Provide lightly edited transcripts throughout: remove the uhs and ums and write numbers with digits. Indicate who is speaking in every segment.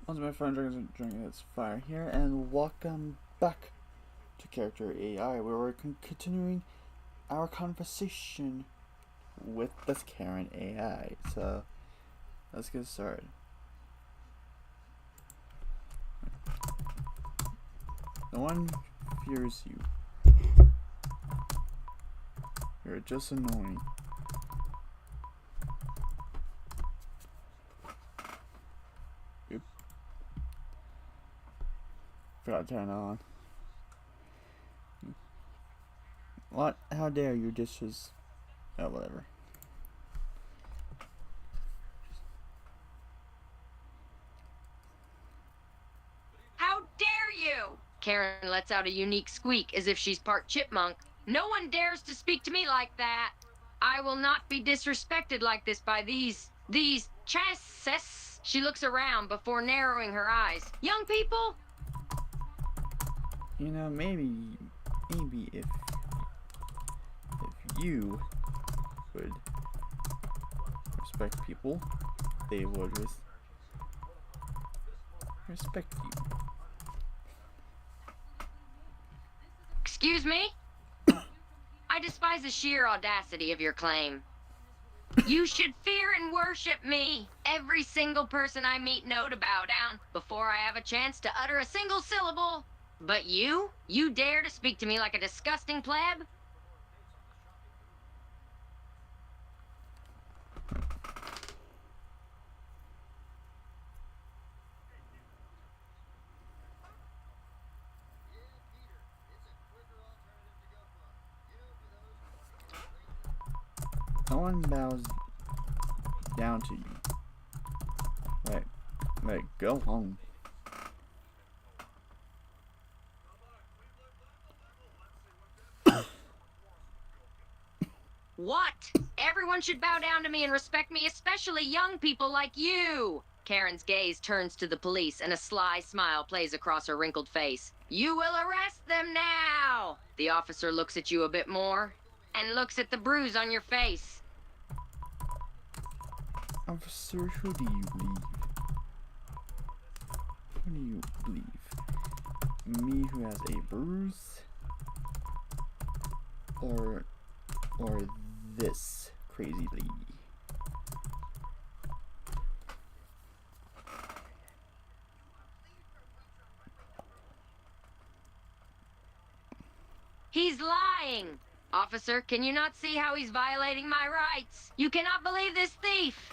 Speaker 1: Once my friend drinking its fire here, and welcome back to Character AI, where we're continuing our conversation with this Karen AI. So let's get started. No one fears you. You're just annoying. Oop. Forgot to turn it on. What? How dare you? Dishes. Oh, whatever.
Speaker 2: How dare you? Karen lets out a unique squeak as if she's part chipmunk. No one dares to speak to me like that. I will not be disrespected like this by these chassis. She looks around before narrowing her eyes. Young people?
Speaker 1: You know, maybe if you would respect people, they would respect you.
Speaker 2: Excuse me? I despise the sheer audacity of your claim. You should fear and worship me. Every single person I meet know to bow down before I have a chance to utter a single syllable. But you dare to speak to me like a disgusting pleb?
Speaker 1: No one bows down to you. Go home.
Speaker 2: What? Everyone should bow down to me and respect me, especially young people like you. Karen's gaze turns to the police and a sly smile plays across her wrinkled face. You will arrest them now. The officer looks at you a bit more and looks at the bruise on your face.
Speaker 1: Officer, who do you believe? Who do you believe? Me, who has a bruise? Or this crazy lady?
Speaker 2: He's lying. Officer, can you not see how he's violating my rights? You cannot believe this thief.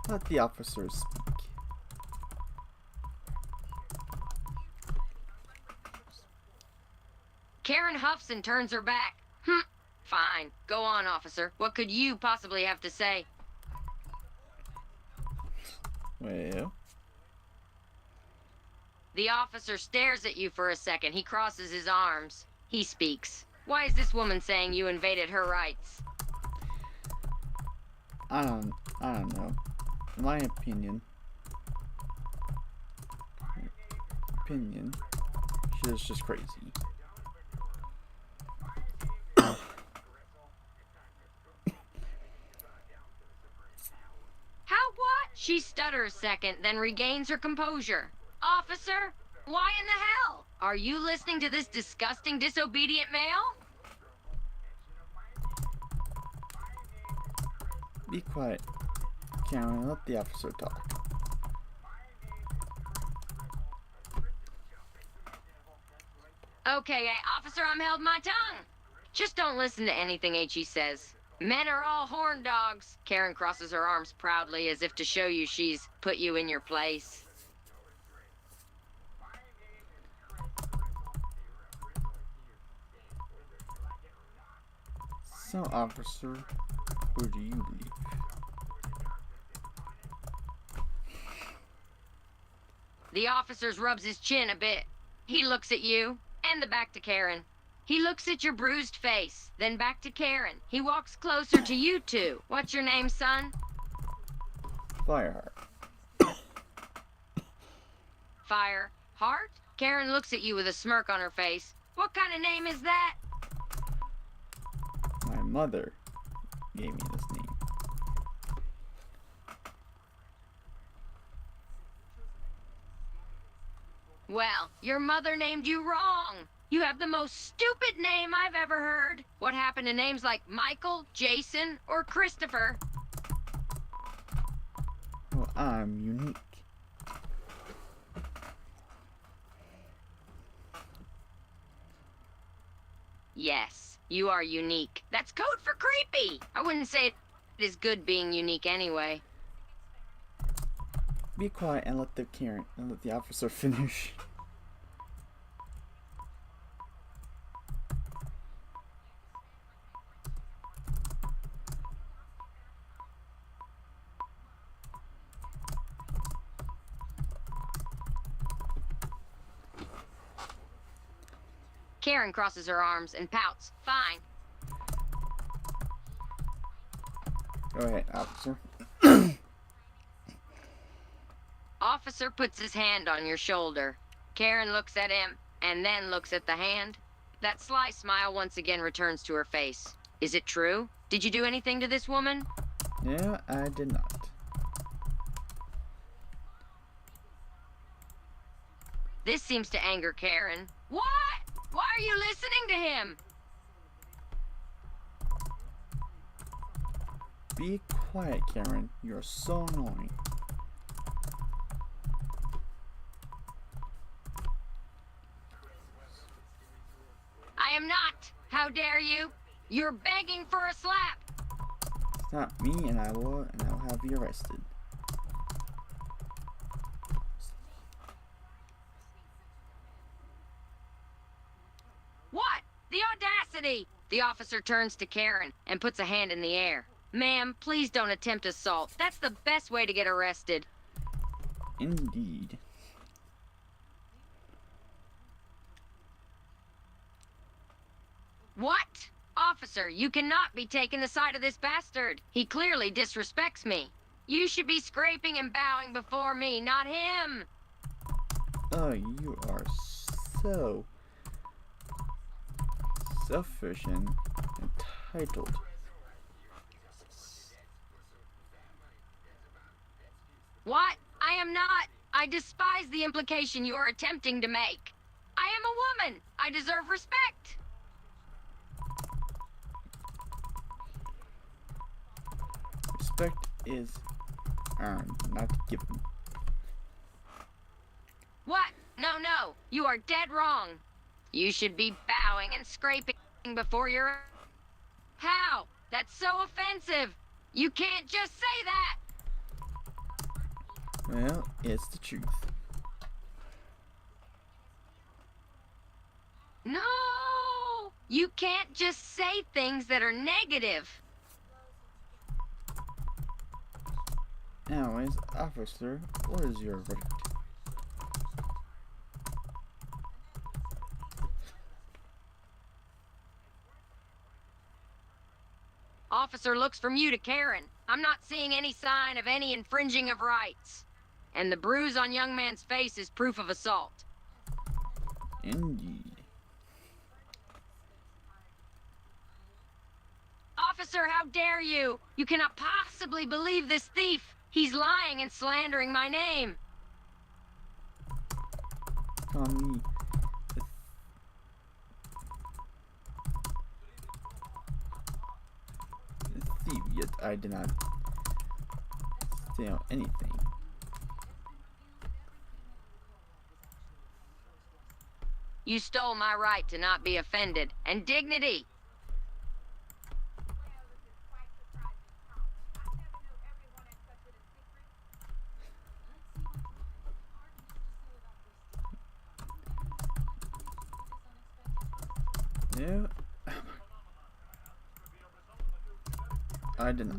Speaker 1: Let the officers speak.
Speaker 2: Karen huffs and turns her back. Fine. Go on, officer. What could you possibly have to say?
Speaker 1: Well...
Speaker 2: The officer stares at you for a second. He crosses his arms. He speaks. Why is this woman saying you invaded her rights?
Speaker 1: I don't know. In my opinion, she is just crazy.
Speaker 2: How what? She stutters a second, then regains her composure. Officer, why in the hell? Are you listening to this disgusting, disobedient male?
Speaker 1: Be quiet, Karen. Let the officer talk.
Speaker 2: Okay, officer, I'm held my tongue. Just don't listen to anything H.E. says. Men are all horn dogs. Karen crosses her arms proudly as if to show you she's put you in your place.
Speaker 1: So, officer, who do you believe?
Speaker 2: The officer rubs his chin a bit. He looks at you, and the back to Karen. He looks at your bruised face, then back to Karen. He walks closer to you two. What's your name, son?
Speaker 1: Fireheart.
Speaker 2: Fireheart? Karen looks at you with a smirk on her face. What kind of name is that?
Speaker 1: My mother gave me this name.
Speaker 2: Well, your mother named you wrong. You have the most stupid name I've ever heard. What happened to names like Michael, Jason, or Christopher?
Speaker 1: Well, I'm unique.
Speaker 2: Yes, you are unique. That's code for creepy. I wouldn't say it is good being unique anyway.
Speaker 1: Be quiet and let the officer finish.
Speaker 2: Karen crosses her arms and pouts. Fine.
Speaker 1: Go ahead, officer.
Speaker 2: Officer puts his hand on your shoulder. Karen looks at him and then looks at the hand. That sly smile once again returns to her face. Is it true? Did you do anything to this woman?
Speaker 1: No, I did not.
Speaker 2: This seems to anger Karen. What? Why are you listening to him?
Speaker 1: Be quiet, Karen. You're so annoying.
Speaker 2: I am not. How dare you? You're begging for a slap.
Speaker 1: It's not me, and I will have you arrested.
Speaker 2: What? The audacity! The officer turns to Karen and puts a hand in the air. Ma'am, please don't attempt assault. That's the best way to get arrested.
Speaker 1: Indeed.
Speaker 2: What? Officer, you cannot be taking the side of this bastard. He clearly disrespects me. You should be scraping and bowing before me, not him.
Speaker 1: Oh, you are so selfish and entitled.
Speaker 2: What? I am not. I despise the implication you are attempting to make. I am a woman. I deserve respect.
Speaker 1: Respect is earned, not given.
Speaker 2: What? No, no. You are dead wrong. You should be bowing and scraping before your... How? That's so offensive. You can't just say that.
Speaker 1: Well, it's the truth.
Speaker 2: No! You can't just say things that are negative.
Speaker 1: Anyways, officer, what is your verdict?
Speaker 2: Officer looks from you to Karen. I'm not seeing any sign of any infringing of rights. And the bruise on young man's face is proof of assault.
Speaker 1: Indeed.
Speaker 2: Officer, how dare you? You cannot possibly believe this thief. He's lying and slandering my name.
Speaker 1: Call me the thief, yet I did not steal anything.
Speaker 2: You stole my right to not be offended, and dignity.
Speaker 1: No, I did not.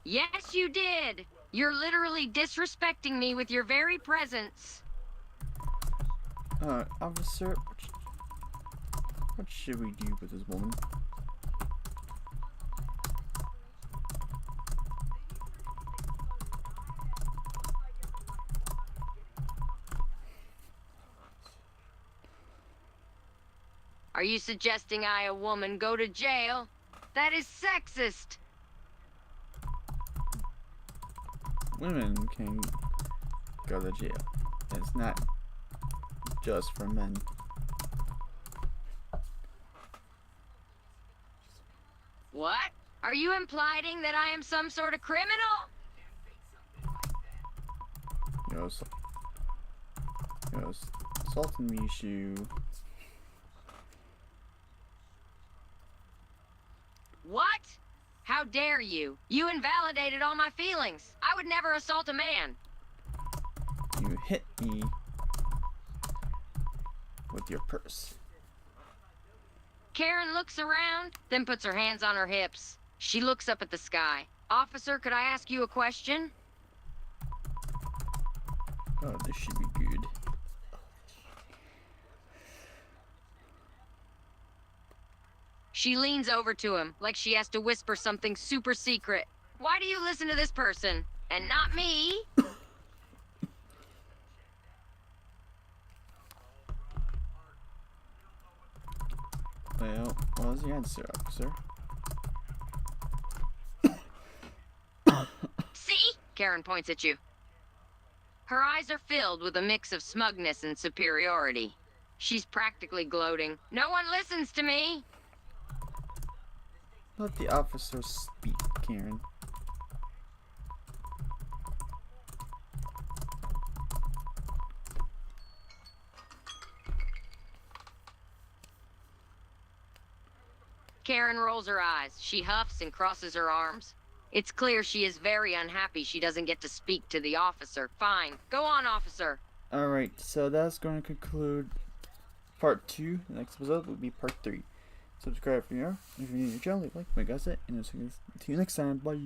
Speaker 2: Yes, you did. You're literally disrespecting me with your very presence.
Speaker 1: Officer, what should we do with this woman?
Speaker 2: Are you suggesting I, a woman, go to jail? That is sexist.
Speaker 1: women can go to jail. It's not just for men.
Speaker 2: What? Are you implying that I am some sort of criminal?
Speaker 1: Assaulting Mishu.
Speaker 2: What? How dare you? You invalidated all my feelings. I would never assault a man.
Speaker 1: You hit me with your purse.
Speaker 2: Karen looks around, then puts her hands on her hips. She looks up at the sky. Officer, could I ask you a question?
Speaker 1: Oh, this should be good.
Speaker 2: She leans over to him, like she has to whisper something super secret. Why do you listen to this person, and not me?
Speaker 1: Well, what was the answer, officer?
Speaker 2: See? Karen points at you. Her eyes are filled with a mix of smugness and superiority. She's practically gloating. No one listens to me!
Speaker 1: Let the officer speak, Karen.
Speaker 2: Karen rolls her eyes. She huffs and crosses her arms. It's clear she is very unhappy she doesn't get to speak to the officer. Fine. Go on, officer.
Speaker 1: Alright, so that's going to conclude part 2. The next episode will be part 3. Subscribe for more. If you're new to the channel, leave a like, my guys, and I'll see you next time. Bye.